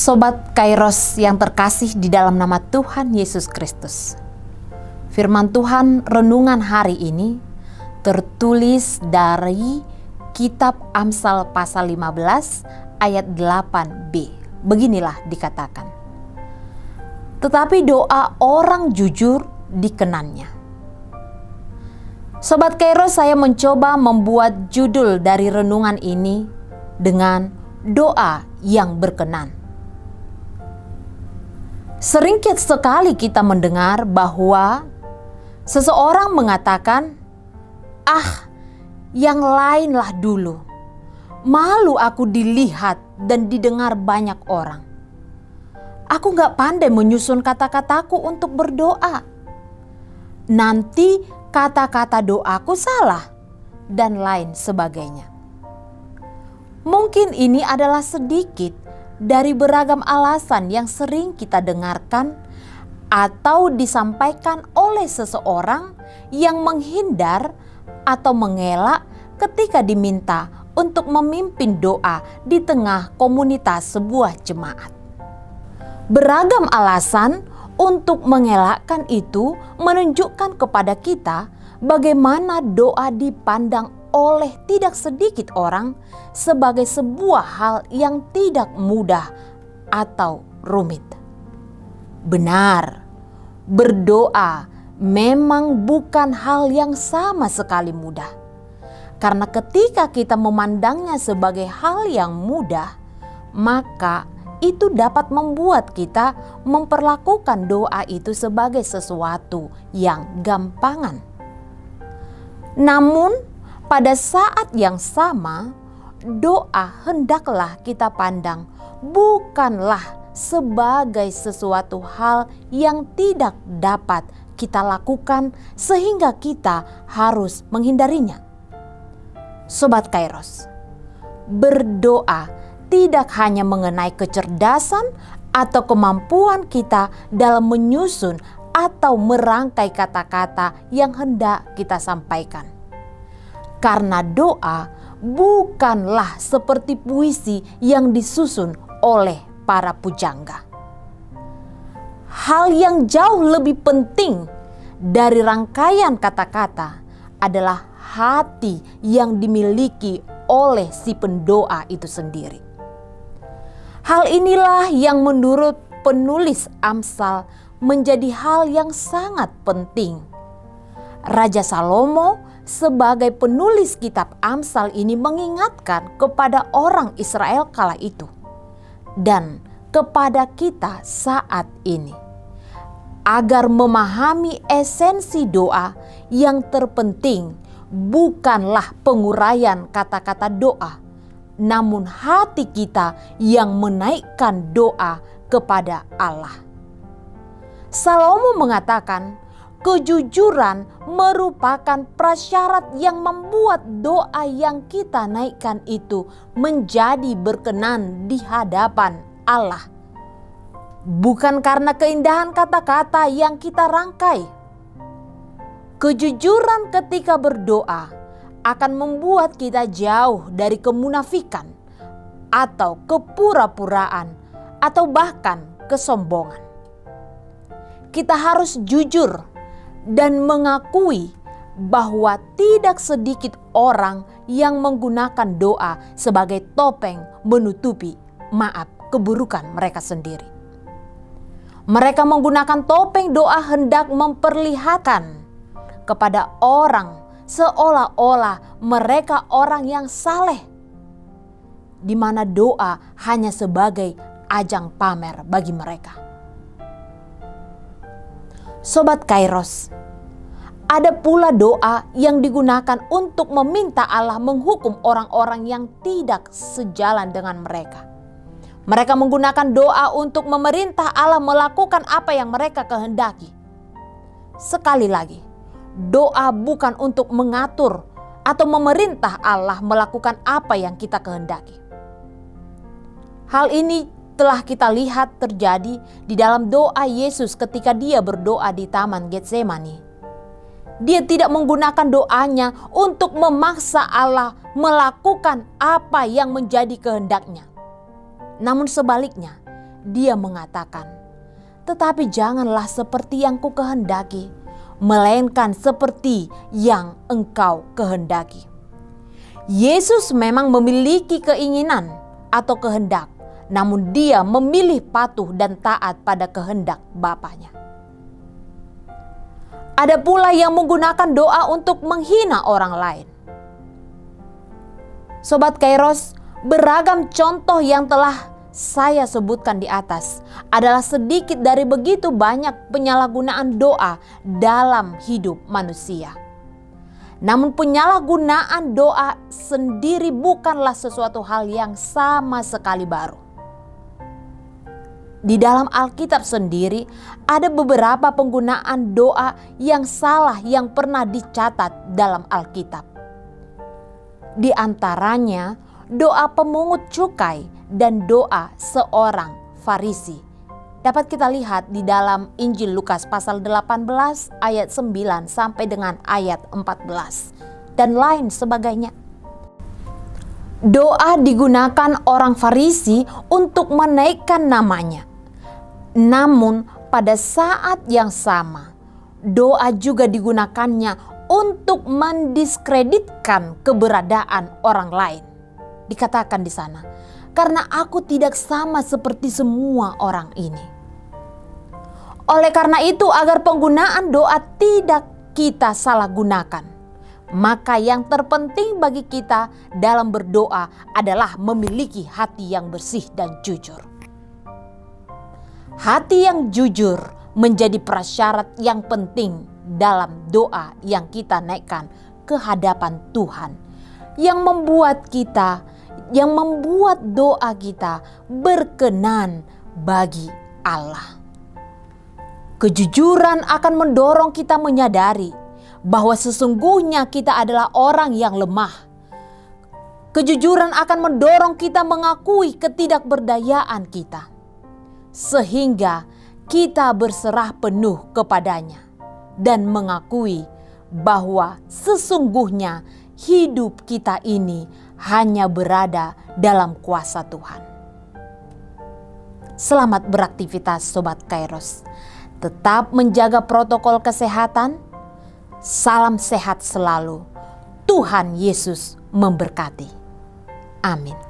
Sobat Kairos yang terkasih di dalam nama Tuhan Yesus Kristus. Firman Tuhan renungan hari ini tertulis dari kitab Amsal pasal 15 ayat 8b. Beginilah dikatakan. Tetapi doa orang jujur dikenannya. Sobat Kairos, saya mencoba membuat judul dari renungan ini dengan doa yang berkenan. Sering sekali kita mendengar bahwa seseorang mengatakan, yang lainlah dulu. Malu aku dilihat dan didengar banyak orang. Aku gak pandai menyusun kata-kataku untuk berdoa. Nanti kata-kata doaku salah, dan lain sebagainya. Mungkin ini adalah sedikit dari beragam alasan yang sering kita dengarkan atau disampaikan oleh seseorang yang menghindar atau mengelak ketika diminta untuk memimpin doa di tengah komunitas sebuah jemaat. Beragam alasan untuk mengelakkan itu menunjukkan kepada kita bagaimana doa dipandang oleh tidak sedikit orang sebagai sebuah hal yang tidak mudah atau rumit. Benar, berdoa memang bukan hal yang sama sekali mudah. Karena ketika kita memandangnya sebagai hal yang mudah, maka itu dapat membuat kita memperlakukan doa itu sebagai sesuatu yang gampangan. Namun, pada saat yang sama, doa hendaklah kita pandang bukanlah sebagai sesuatu hal yang tidak dapat kita lakukan sehingga kita harus menghindarinya. Sobat Kairos, berdoa tidak hanya mengenai kecerdasan atau kemampuan kita dalam menyusun atau merangkai kata-kata yang hendak kita sampaikan. Karena doa bukanlah seperti puisi yang disusun oleh para pujangga. Hal yang jauh lebih penting dari rangkaian kata-kata adalah hati yang dimiliki oleh si pendoa itu sendiri. Hal inilah yang menurut penulis Amsal menjadi hal yang sangat penting. Raja Salomo sebagai penulis kitab Amsal ini mengingatkan kepada orang Israel kala itu dan kepada kita saat ini agar memahami esensi doa yang terpenting bukanlah penguraian kata-kata doa, namun hati kita yang menaikkan doa kepada Allah. Salomo mengatakan, kejujuran merupakan prasyarat yang membuat doa yang kita naikkan itu menjadi berkenan di hadapan Allah. Bukan karena keindahan kata-kata yang kita rangkai. Kejujuran ketika berdoa akan membuat kita jauh dari kemunafikan atau kepura-puraan atau bahkan kesombongan. Kita harus jujur dan mengakui bahwa tidak sedikit orang yang menggunakan doa sebagai topeng menutupi keburukan mereka sendiri. Mereka menggunakan topeng doa hendak memperlihatkan kepada orang seolah-olah mereka orang yang saleh, di mana doa hanya sebagai ajang pamer bagi mereka. Sobat Kairos, ada pula doa yang digunakan untuk meminta Allah menghukum orang-orang yang tidak sejalan dengan mereka. Mereka menggunakan doa untuk memerintah Allah melakukan apa yang mereka kehendaki. Sekali lagi, doa bukan untuk mengatur atau memerintah Allah melakukan apa yang kita kehendaki. Hal ini telah kita lihat terjadi di dalam doa Yesus ketika dia berdoa di Taman Getsemani. Dia tidak menggunakan doanya untuk memaksa Allah melakukan apa yang menjadi kehendaknya. Namun sebaliknya, dia mengatakan, "Tetapi janganlah seperti yang kukehendaki, melainkan seperti yang Engkau kehendaki." Yesus memang memiliki keinginan atau kehendak, namun dia memilih patuh dan taat pada kehendak Bapanya. Ada pula yang menggunakan doa untuk menghina orang lain. Sobat Kairos, beragam contoh yang telah saya sebutkan di atas adalah sedikit dari begitu banyak penyalahgunaan doa dalam hidup manusia. Namun penyalahgunaan doa sendiri bukanlah sesuatu hal yang sama sekali baru. Di dalam Alkitab sendiri ada beberapa penggunaan doa yang salah yang pernah dicatat dalam Alkitab. Di antaranya doa pemungut cukai dan doa seorang Farisi. Dapat kita lihat di dalam Injil Lukas pasal 18 ayat 9 sampai dengan ayat 14 dan lain sebagainya. Doa digunakan orang Farisi untuk menaikkan namanya. Namun pada saat yang sama, doa juga digunakannya untuk mendiskreditkan keberadaan orang lain. Dikatakan di sana, "Karena aku tidak sama seperti semua orang ini." Oleh karena itu, agar penggunaan doa tidak kita salah gunakan, maka yang terpenting bagi kita dalam berdoa adalah memiliki hati yang bersih dan jujur. Hati yang jujur menjadi prasyarat yang penting dalam doa yang kita naikkan ke hadapan Tuhan, yang membuat doa kita berkenan bagi Allah. Kejujuran akan mendorong kita menyadari bahwa sesungguhnya kita adalah orang yang lemah. Kejujuran akan mendorong kita mengakui ketidakberdayaan kita, sehingga kita berserah penuh kepadanya dan mengakui bahwa sesungguhnya hidup kita ini hanya berada dalam kuasa Tuhan. Selamat beraktivitas Sobat Kairos. Tetap menjaga protokol kesehatan. Salam sehat selalu. Tuhan Yesus memberkati. Amin.